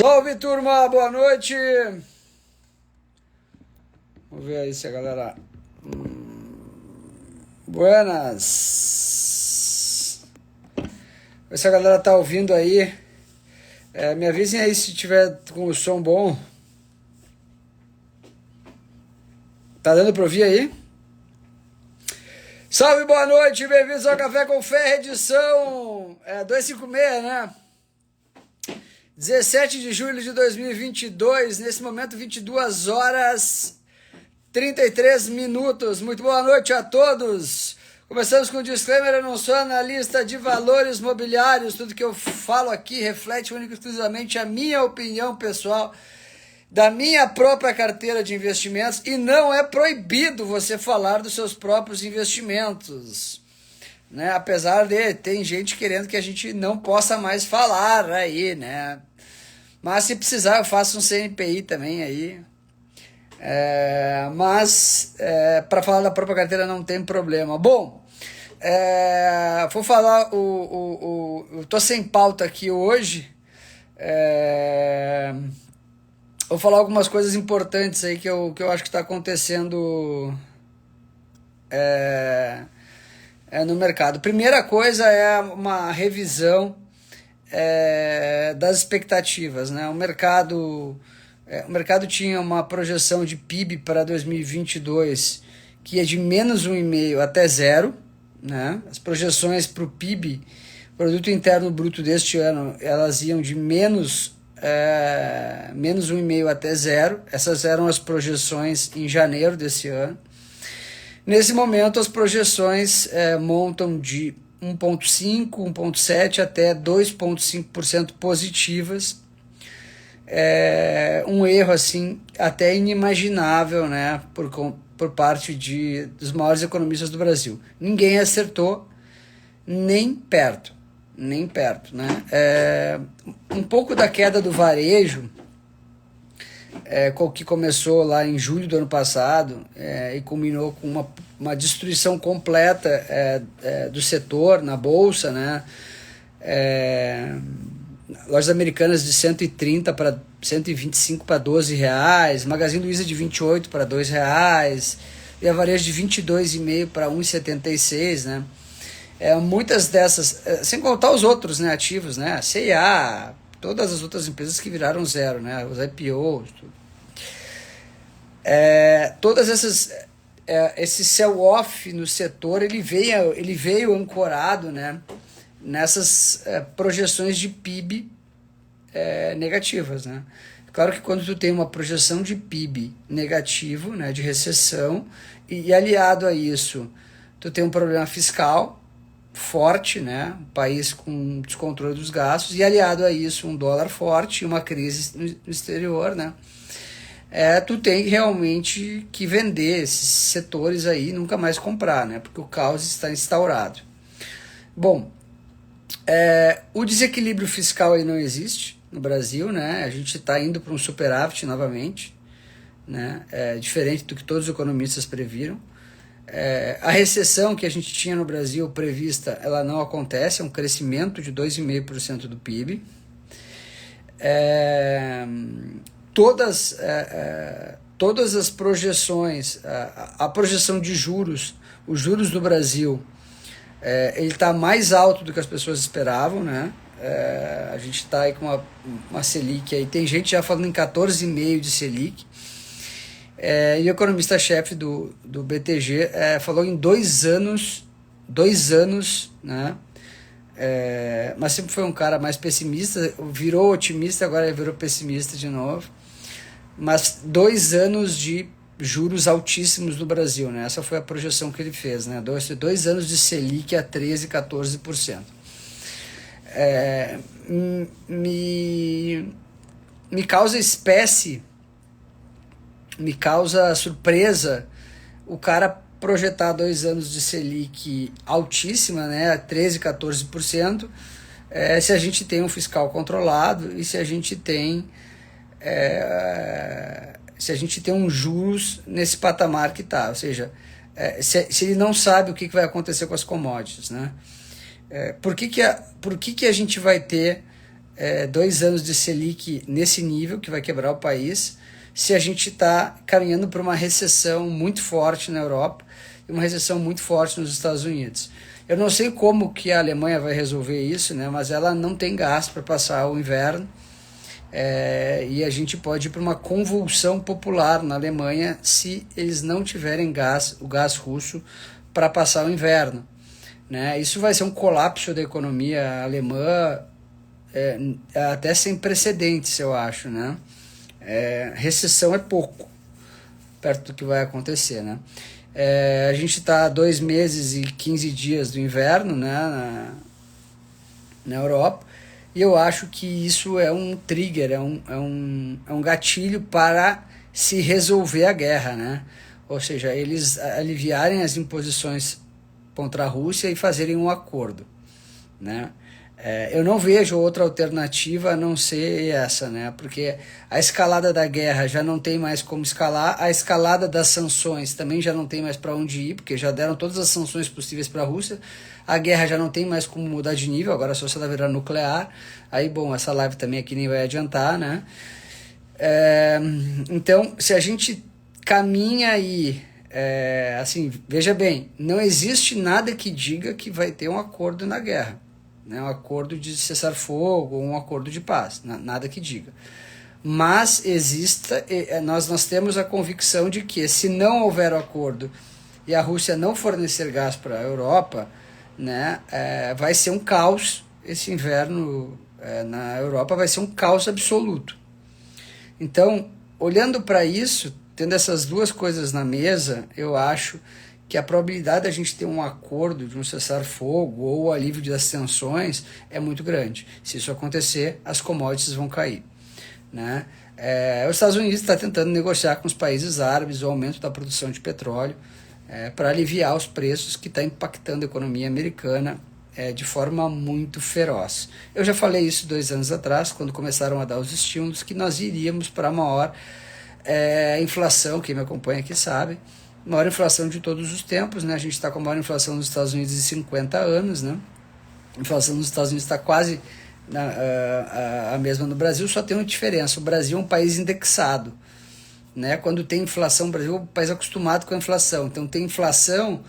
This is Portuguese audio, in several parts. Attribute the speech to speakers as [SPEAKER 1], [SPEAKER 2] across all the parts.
[SPEAKER 1] Salve, turma, boa noite. Vamos ver aí se a galera... Buenas. Ver se a galera tá ouvindo aí. Me avisem aí se tiver com o som bom. Tá dando pra ouvir aí? Salve, boa noite, bem-vindos ao Café com Fé, edição 256, né? 17 de julho de 2022, nesse momento 22 horas 33 minutos. Muito boa noite a todos. Começamos com o disclaimer: eu não sou analista de valores mobiliários. Tudo que eu falo aqui reflete única e exclusivamente a minha opinião pessoal, da minha própria carteira de investimentos, e não é proibido você falar dos seus próprios investimentos, né? Apesar de tem gente querendo que a gente não possa mais falar aí, né? Mas se precisar eu faço um CNPI também aí. Mas para falar da própria carteira não tem problema. Bom, vou falar, eu tô sem pauta aqui hoje. Vou falar algumas coisas importantes aí que eu acho que está acontecendo no mercado. Primeira coisa é uma revisão das expectativas, né? O mercado tinha uma projeção de PIB para 2022 que é de menos 1,5 até 0, né? As projeções para o PIB, Produto Interno Bruto deste ano, elas iam de menos 1,5 até 0. Essas eram as projeções em janeiro desse ano. Nesse momento, as projeções montam de 1,5%, 1,7% até 2,5% positivas. Um erro assim até inimaginável, né, por parte dos maiores economistas do Brasil. Ninguém acertou nem perto, né? Um pouco da queda do varejo, que começou lá em julho do ano passado e culminou com uma destruição completa do setor na bolsa, né? Lojas Americanas de 130 para 125 para R$12, Magazine Luiza de 28 para R$2, e a varejo de 22,5 para 1,76, né? Muitas dessas, sem contar os outros, né, ativos, né? A C&A, todas as outras empresas que viraram zero, né? Os IPOs, tudo. Todas essas, esse sell-off no setor, ele veio ancorado, né, nessas projeções de PIB negativas, né? Claro que quando tu tem uma projeção de PIB negativo, né, de recessão, e aliado a isso, tu tem um problema fiscal forte, né, um país com descontrole dos gastos, e aliado a isso um dólar forte e uma crise no exterior, né, tu tem realmente que vender esses setores aí e nunca mais comprar, né, porque o caos está instaurado. Bom, o desequilíbrio fiscal aí não existe no Brasil, né? A gente está indo para um superávit novamente, né? Diferente do que todos os economistas previram. A recessão que a gente tinha no Brasil prevista, ela não acontece, é um crescimento de 2,5% do PIB. Todas as projeções, a projeção de juros, os juros do Brasil, ele está mais alto do que as pessoas esperavam, né? A gente está aí com uma Selic aí, tem gente já falando em 14,5% de Selic, e o economista-chefe do BTG falou em 2 anos, né? Mas sempre foi um cara mais pessimista, virou otimista, agora virou pessimista de novo, mas 2 anos de juros altíssimos no Brasil, né? Essa foi a projeção que ele fez, né? 2 anos de Selic a 13%, 14%. Me causa me causa surpresa o cara projetar 2 anos de Selic altíssima, né? 13%, 14%, se a gente tem um fiscal controlado e se a gente tem um juros nesse patamar que está, ou seja, se ele não sabe o que vai acontecer com as commodities, né? Por que a gente vai ter 2 anos de Selic nesse nível, que vai quebrar o país, se a gente está caminhando para uma recessão muito forte na Europa e uma recessão muito forte nos Estados Unidos. Eu não sei como que a Alemanha vai resolver isso, né, mas ela não tem gás para passar o inverno, e a gente pode ir para uma convulsão popular na Alemanha se eles não tiverem o gás russo para passar o inverno. Né? Isso vai ser um colapso da economia alemã, até sem precedentes, eu acho. Né? Recessão é pouco, perto do que vai acontecer. Né? A gente está a 2 meses e 15 dias do inverno, né, na Europa, e eu acho que isso é um trigger, é um gatilho para se resolver a guerra. Né? Ou seja, eles aliviarem as imposições contra a Rússia e fazerem um acordo. Né? Eu não vejo outra alternativa a não ser essa, né? Porque a escalada da guerra já não tem mais como escalar, a escalada das sanções também já não tem mais para onde ir, porque já deram todas as sanções possíveis para a Rússia, a guerra já não tem mais como mudar de nível, agora só se ela virar nuclear, aí bom, essa live também aqui nem vai adiantar, né? Então, se a gente caminha aí, assim, veja bem, não existe nada que diga que vai ter um acordo na guerra, né? Um acordo de cessar-fogo, um acordo de paz, nada que diga. Mas nós temos a convicção de que se não houver acordo e a Rússia não fornecer gás para a Europa, né, vai ser um caos. Esse inverno na Europa vai ser um caos absoluto. Então, olhando para isso, tendo essas duas coisas na mesa, eu acho que a probabilidade da gente ter um acordo de um cessar-fogo ou o alívio das tensões é muito grande. Se isso acontecer, as commodities vão cair. Né? Os Estados Unidos está tentando negociar com os países árabes o aumento da produção de petróleo para aliviar os preços que está impactando a economia americana de forma muito feroz. Eu já falei isso 2 anos atrás, quando começaram a dar os estímulos, que nós iríamos para a maior inflação, quem me acompanha aqui sabe, maior inflação de todos os tempos. Né? A gente está com a maior inflação nos Estados Unidos em 50 anos. Né? A inflação nos Estados Unidos está quase a mesma no Brasil, só tem uma diferença: o Brasil é um país indexado. Né? Quando tem inflação, o Brasil é um país acostumado com a inflação. Então tem inflação,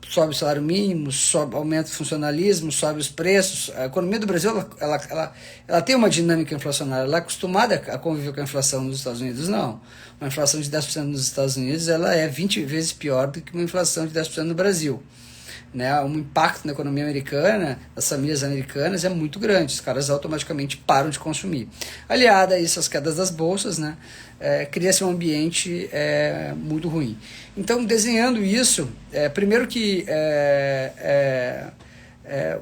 [SPEAKER 1] sobe o salário mínimo, aumenta o funcionalismo, sobe os preços. A economia do Brasil ela tem uma dinâmica inflacionária, ela é acostumada a conviver com a inflação nos Estados Unidos. Não. Uma inflação de 10% nos Estados Unidos ela é 20 vezes pior do que uma inflação de 10% no Brasil. Né? Um impacto na economia americana, das famílias americanas, é muito grande. Os caras automaticamente param de consumir. Aliada a isso, as quedas das bolsas, né? Cria-se um ambiente muito ruim. Então, desenhando isso, primeiro que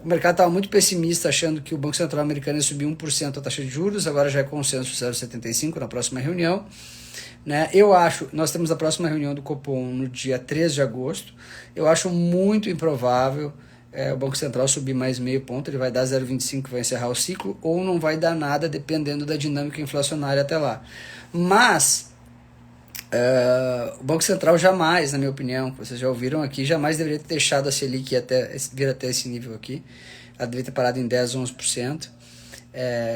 [SPEAKER 1] o mercado estava muito pessimista, achando que o Banco Central americano ia subir 1% a taxa de juros, agora já é consenso 0,75% na próxima reunião. Né? Eu acho, nós temos a próxima reunião do Copom no dia 13 de agosto, eu acho muito improvável o Banco Central subir mais meio ponto, ele vai dar 0,25, vai encerrar o ciclo, ou não vai dar nada, dependendo da dinâmica inflacionária até lá. Mas o Banco Central jamais, na minha opinião, vocês já ouviram aqui, jamais deveria ter deixado a Selic vir até esse nível aqui. Ela deveria ter parado em 10, 11%.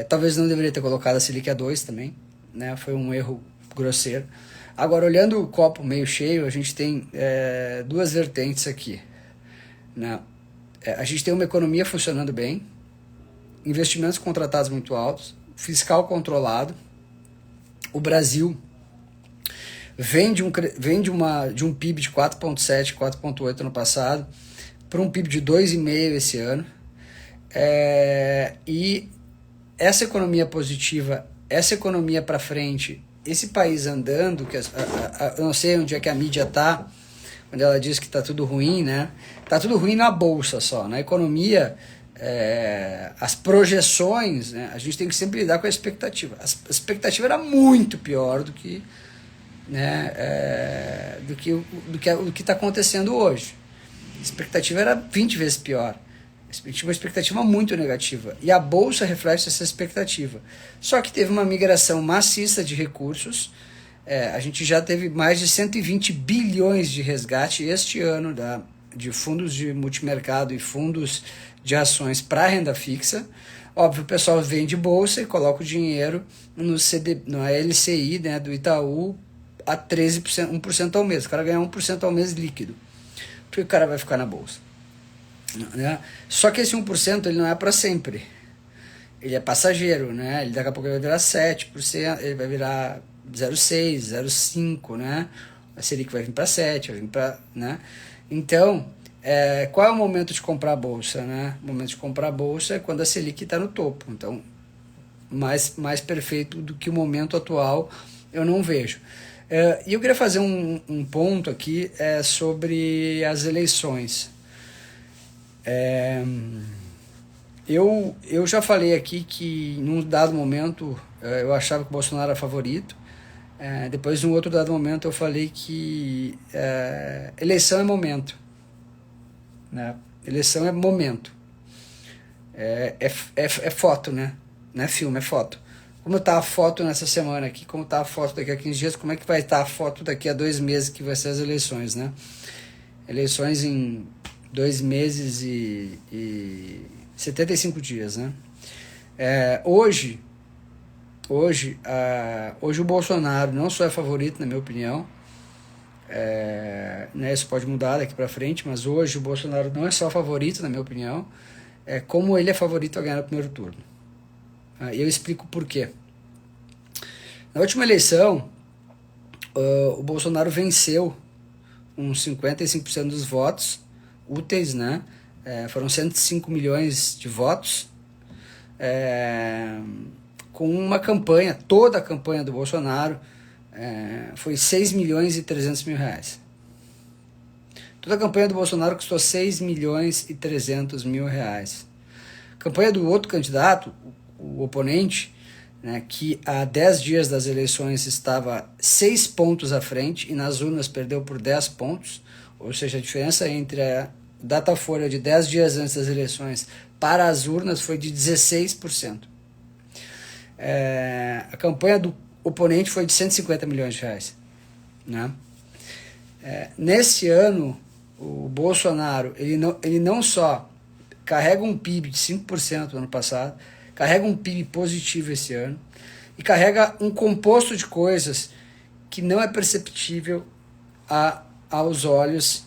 [SPEAKER 1] Talvez não deveria ter colocado a Selic a 2% também, né? Foi um erro grosseiro. Agora, olhando o copo meio cheio, a gente tem duas vertentes aqui. Né? A gente tem uma economia funcionando bem, investimentos contratados muito altos, fiscal controlado. O Brasil vem de um PIB de 4,7, 4,8 ano passado, para um PIB de 2,5 esse ano. E essa economia positiva, essa economia para frente, esse país andando, que eu não sei onde é que a mídia está, quando ela diz que está tudo ruim, né? Está tudo ruim na bolsa só. Na economia, as projeções, né? A gente tem que sempre lidar com a expectativa. A expectativa era muito pior do que, né, do que está acontecendo hoje. A expectativa era 20 vezes pior. Tinha uma expectativa muito negativa. E a Bolsa reflete essa expectativa. Só que teve uma migração maciça de recursos. A gente já teve mais de 120 bilhões de resgate este ano de fundos de multimercado e fundos de ações para renda fixa. Óbvio, o pessoal vende bolsa e coloca o dinheiro no LCI, né, do Itaú a 13%, 1% ao mês. O cara ganha 1% ao mês líquido. Porque o cara vai ficar na bolsa. Né? Só que esse 1% ele não é para sempre. Ele é passageiro, né? Ele daqui a pouco vai virar 7%, ele vai virar 0,6%, 0,5%, né? A Selic vai vir para 7%, vai vir para... Né? Então, qual é o momento de comprar a bolsa? Né? O momento de comprar a bolsa é quando a Selic está no topo. Então, mais perfeito do que o momento atual, eu não vejo. E eu queria fazer um ponto aqui sobre as eleições. Eu já falei aqui que num dado momento eu achava que o Bolsonaro era favorito. Depois, num outro dado momento, eu falei que eleição é momento. Né? Eleição é momento. É foto, né? Não é filme, é foto. Como está a foto nessa semana aqui, como está a foto daqui a 15 dias, como é que vai estar a foto daqui a 2 meses que vai ser as eleições, né? Eleições em 2 meses e 75 dias, né? Hoje o Bolsonaro não só é favorito, na minha opinião, né, isso pode mudar daqui para frente, mas hoje o Bolsonaro não é só favorito, na minha opinião, como ele é favorito a ganhar no primeiro turno. E eu explico por quê. Na última eleição, o Bolsonaro venceu uns 55% dos votos úteis, né? Foram 105 milhões de votos, com uma campanha, toda a campanha do Bolsonaro foi 6 milhões e 300 mil reais. Toda a campanha do Bolsonaro custou 6 milhões e 300 mil reais. A campanha do outro candidato, o oponente, né, que há 10 dias das eleições estava 6 pontos à frente e nas urnas perdeu por 10 pontos, ou seja, a diferença entre a Datafolha de 10 dias antes das eleições para as urnas foi de 16%. A campanha do oponente foi de 150 milhões de reais. Né? Nesse ano, o Bolsonaro ele não só carrega um PIB de 5% no ano passado, carrega um PIB positivo esse ano e carrega um composto de coisas que não é perceptível aos olhos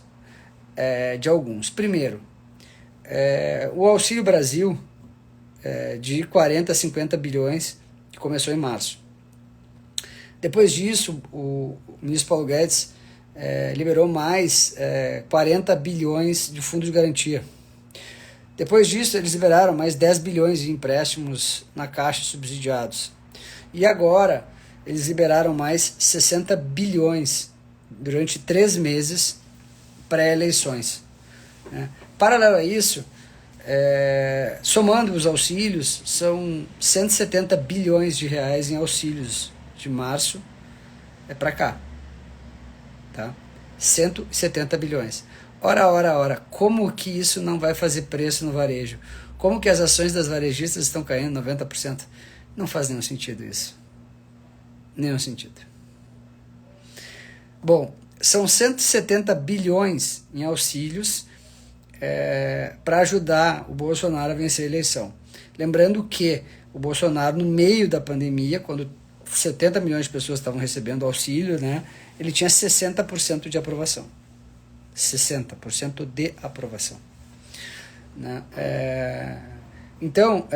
[SPEAKER 1] de alguns. Primeiro, o Auxílio Brasil de 40 a 50 bilhões, que começou em março. Depois disso, o ministro Paulo Guedes liberou mais 40 bilhões de fundo de garantia. Depois disso, eles liberaram mais 10 bilhões de empréstimos na Caixa subsidiados. E agora, eles liberaram mais 60 bilhões durante 3 meses pré-eleições. Né? Paralelo a isso, somando os auxílios, são 170 bilhões de reais em auxílios de março para cá. Tá? 170 bilhões. Ora, como que isso não vai fazer preço no varejo? Como que as ações das varejistas estão caindo 90%? Não faz nenhum sentido isso. Nenhum sentido. Bom, são 170 bilhões em auxílios para ajudar o Bolsonaro a vencer a eleição. Lembrando que o Bolsonaro, no meio da pandemia, quando 70 milhões de pessoas estavam recebendo auxílio, né, ele tinha 60% de aprovação. 60% de aprovação. Né? Então,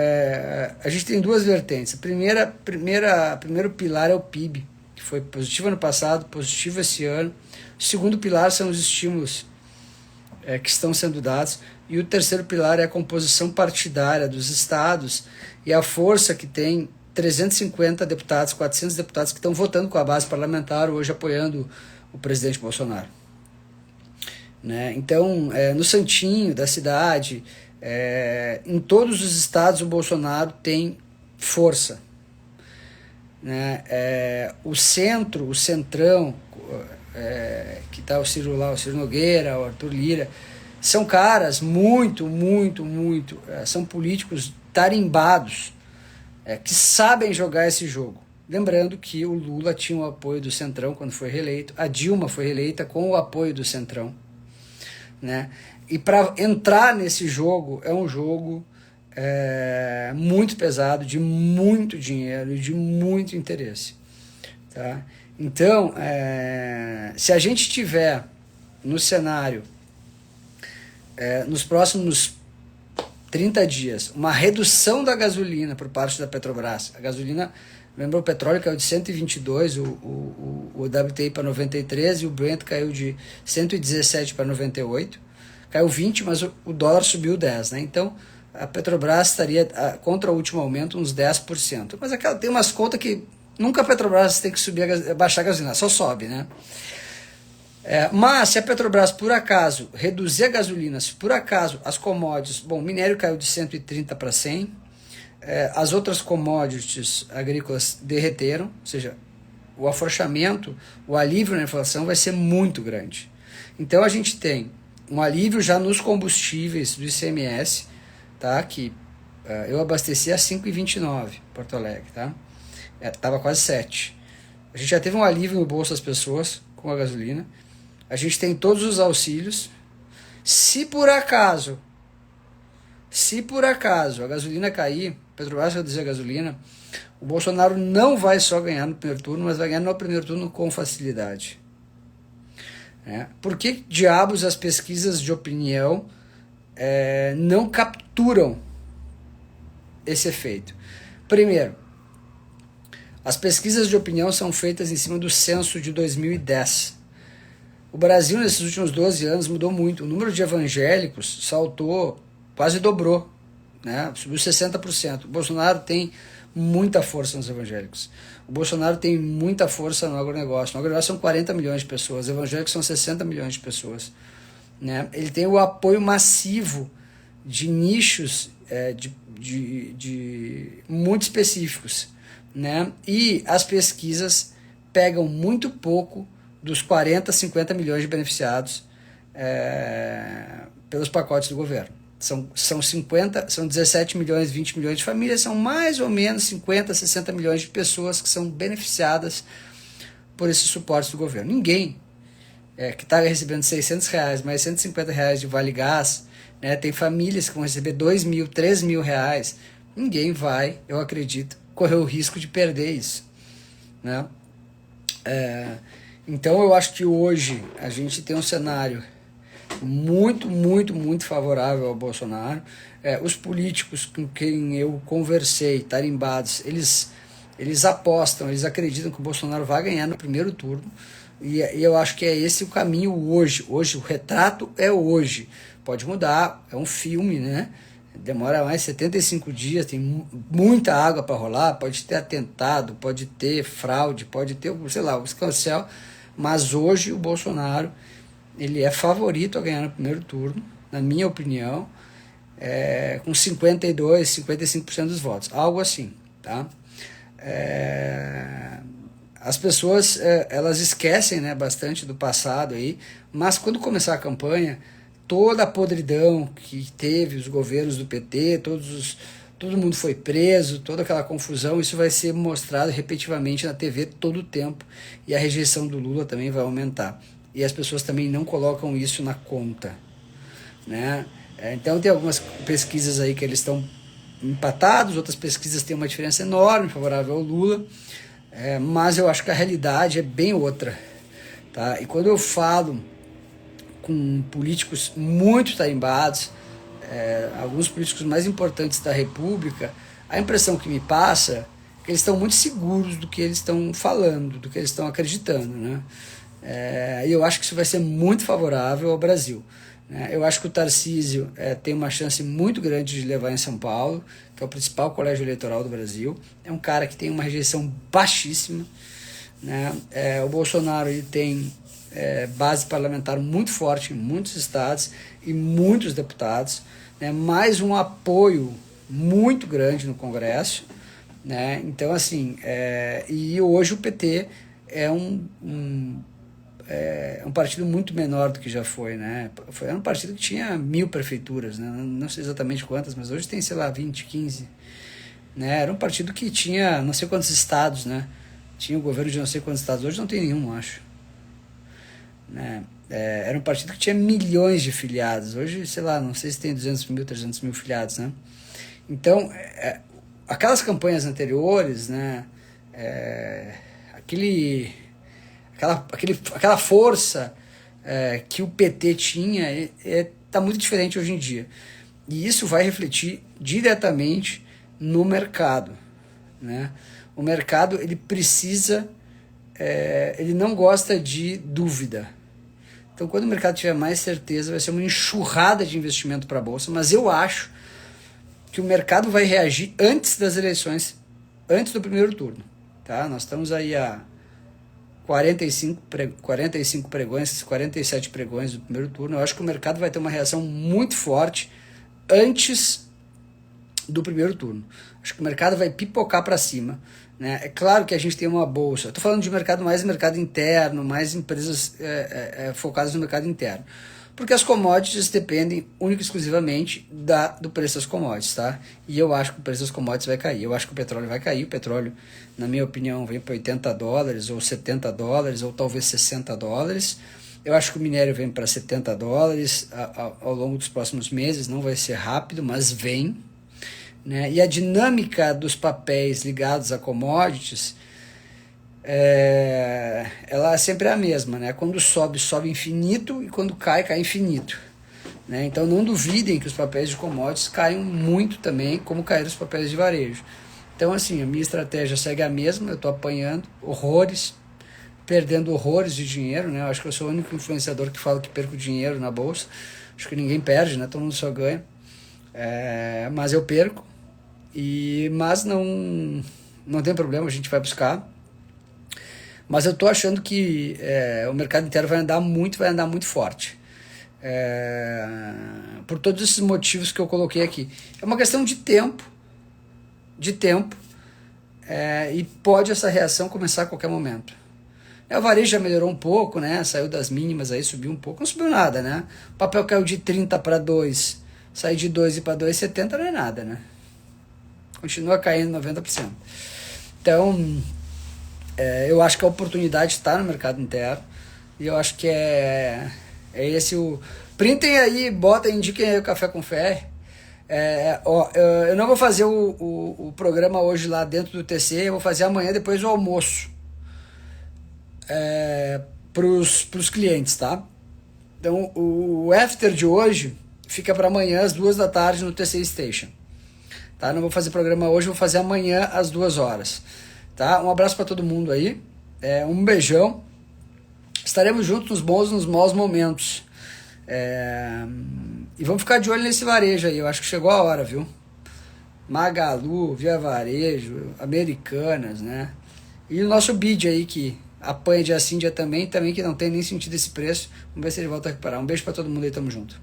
[SPEAKER 1] a gente tem duas vertentes. Primeiro pilar é o PIB, que foi positivo ano passado, positivo esse ano. O segundo pilar são os estímulos que estão sendo dados. E o terceiro pilar é a composição partidária dos estados e a força que tem 350 deputados, 400 deputados que estão votando com a base parlamentar hoje apoiando o presidente Bolsonaro. Né? Então, no santinho da cidade, em todos os estados o Bolsonaro tem força. Né? O centro, o centrão, que está o Ciro lá, o Ciro Nogueira, o Arthur Lira, são caras muito, são políticos tarimbados, que sabem jogar esse jogo. Lembrando que o Lula tinha o apoio do Centrão quando foi reeleito, a Dilma foi reeleita com o apoio do Centrão. Né? E para entrar nesse jogo, é um jogo muito pesado, de muito dinheiro e de muito interesse. Tá? Então, se a gente tiver no cenário, nos próximos 30 dias, uma redução da gasolina por parte da Petrobras, a gasolina, lembra, o petróleo caiu de 122, o WTI para 93 e o Brent caiu de 117 para 98, caiu 20, mas o dólar subiu 10, né? Então, a Petrobras estaria, contra o último aumento, uns 10%. Mas tem umas contas que nunca a Petrobras tem que baixar a gasolina, só sobe, né? Mas se a Petrobras, por acaso, reduzir a gasolina, se por acaso as commodities, bom, o minério caiu de 130 para 100, as outras commodities agrícolas derreteram, ou seja, o afrouxamento, o alívio na inflação vai ser muito grande. Então a gente tem um alívio já nos combustíveis do ICMS, tá? Que eu abasteci a 5,29 Porto Alegre, tá? Tava quase 7. A gente já teve um alívio no bolso das pessoas com a gasolina. A gente tem todos os auxílios. Se por acaso a gasolina cair, Petrobras reduzir a gasolina, o Bolsonaro não vai só ganhar no primeiro turno, mas vai ganhar no primeiro turno com facilidade. Por que diabos as pesquisas de opinião não capturam esse efeito? Primeiro, as pesquisas de opinião são feitas em cima do censo de 2010. O Brasil, nesses últimos 12 anos, mudou muito. O número de evangélicos saltou, quase dobrou, né? Subiu 60%. O Bolsonaro tem muita força nos evangélicos. O Bolsonaro tem muita força no agronegócio. No agronegócio são 40 milhões de pessoas, os evangélicos são 60 milhões de pessoas. Né? Ele tem o apoio massivo de nichos de muito específicos. Né? E as pesquisas pegam muito pouco dos 40, 50 milhões de beneficiados pelos pacotes do governo. São 17 milhões, 20 milhões de famílias, são mais ou menos 50, 60 milhões de pessoas que são beneficiadas por esses suportes do governo. Ninguém que está recebendo R$600, mais R$150 de Vale Gás, né, tem famílias que vão receber R$2.000, R$3.000, ninguém vai, eu acredito, correr o risco de perder isso. Né? Então eu acho que hoje a gente tem um cenário muito, muito, muito favorável ao Bolsonaro. Os políticos com quem eu conversei, tarimbados, eles apostam, eles acreditam que o Bolsonaro vai ganhar no primeiro turno, e eu acho que é esse o caminho hoje. Hoje o retrato é hoje. Pode mudar, é um filme, né? Demora mais 75 dias, tem muita água para rolar, pode ter atentado, pode ter fraude, pode ter, sei lá, o escancel, mas hoje o Bolsonaro, ele é favorito a ganhar no primeiro turno, na minha opinião, com 52, 55% dos votos, algo assim, tá? As pessoas, elas esquecem, né, bastante do passado aí, mas quando começar a campanha, toda a podridão que teve os governos do PT, todo mundo foi preso, toda aquela confusão, isso vai ser mostrado repetitivamente na TV todo o tempo, e a rejeição do Lula também vai aumentar. E as pessoas também não colocam isso na conta. Né? Então tem algumas pesquisas aí que eles estão empatados, outras pesquisas têm uma diferença enorme, favorável ao Lula, mas eu acho que a realidade é bem outra. Tá? E quando eu falo com políticos muito tarimbados, alguns políticos mais importantes da República, a impressão que me passa é que eles estão muito seguros do que eles estão falando, do que eles estão acreditando. Né? E eu acho que isso vai ser muito favorável ao Brasil. Né? Eu acho que o Tarcísio tem uma chance muito grande de levar em São Paulo, que é o principal colégio eleitoral do Brasil. É um cara que tem uma rejeição baixíssima. Né? O Bolsonaro ele tem base parlamentar muito forte em muitos estados e muitos deputados, né? Mais um apoio muito grande no Congresso. Né? Então, assim, e hoje o PT é um partido muito menor do que já foi, né? Era um partido que tinha 1000 prefeituras, né? Não sei exatamente quantas, mas hoje tem, sei lá, 20, 15. Né? Era um partido que tinha não sei quantos estados, né? Tinha o governo de não sei quantos estados, hoje não tem nenhum, acho. Né? Era um partido que tinha milhões de filiados, hoje, sei lá, não sei se tem 200 mil, 300 mil filiados, né? Então, aquelas campanhas anteriores, né, aquela força que o PT tinha está muito diferente hoje em dia. E isso vai refletir diretamente no mercado, né? O mercado, ele precisa, ele não gosta de dúvida. Então, quando o mercado tiver mais certeza, vai ser uma enxurrada de investimento para a Bolsa, mas eu acho que o mercado vai reagir antes das eleições, antes do primeiro turno. Tá? Nós estamos aí a 45 pregões, 47 pregões do primeiro turno. Eu acho que o mercado vai ter uma reação muito forte antes do primeiro turno. Acho que o mercado vai pipocar para cima. Né? É claro que a gente tem uma bolsa. Estou falando de mercado interno, mais empresas focadas no mercado interno. Porque as commodities dependem única e exclusivamente do preço das commodities, tá? E eu acho que o preço das commodities vai cair. Eu acho que o petróleo vai cair. O petróleo, na minha opinião, vem para $80, ou $70, ou talvez $60. Eu acho que o minério vem para $70 ao longo dos próximos meses. Não vai ser rápido, mas vem. Né? E a dinâmica dos papéis ligados a commodities, ela sempre é a mesma, né? Quando sobe, sobe infinito, e quando cai, cai infinito, né? Então não duvidem que os papéis de commodities caiam muito também, como caíram os papéis de varejo. Então assim, a minha estratégia segue a mesma. Eu estou apanhando horrores, perdendo horrores de dinheiro, né? Eu acho que eu sou o único influenciador que fala que perco dinheiro na bolsa. Acho que ninguém perde, né? Todo mundo só ganha. Mas eu perco, mas não tem problema, a gente vai buscar. Mas eu estou achando que o mercado inteiro vai andar muito forte. Por todos esses motivos que eu coloquei aqui. É uma questão de tempo. E pode essa reação começar a qualquer momento. O varejo já melhorou um pouco, né? Saiu das mínimas, aí subiu um pouco. Não subiu nada, né? O papel caiu de 30 para 2. Sair de 2 para 2,70 não é nada, né? Continua caindo 90%. Então, eu acho que a oportunidade está no mercado interno. E eu acho que é esse o... Printem aí, indiquem aí o Café com Fé. Eu não vou fazer o programa hoje lá dentro do TC, eu vou fazer amanhã depois do almoço. Pros clientes, tá? Então, o after de hoje fica para amanhã às 2 da tarde no TC Station. Tá? Não vou fazer programa hoje, vou fazer amanhã às 2 horas. Tá? Um abraço para todo mundo aí. Um beijão. Estaremos juntos nos bons e nos maus momentos. E vamos ficar de olho nesse varejo aí. Eu acho que chegou a hora, viu? Magalu, Via Varejo, Americanas, né? E o nosso BID aí que apanha dia sim, dia também que não tem nem sentido esse preço. Vamos ver se ele volta a recuperar. Um beijo para todo mundo aí, tamo junto.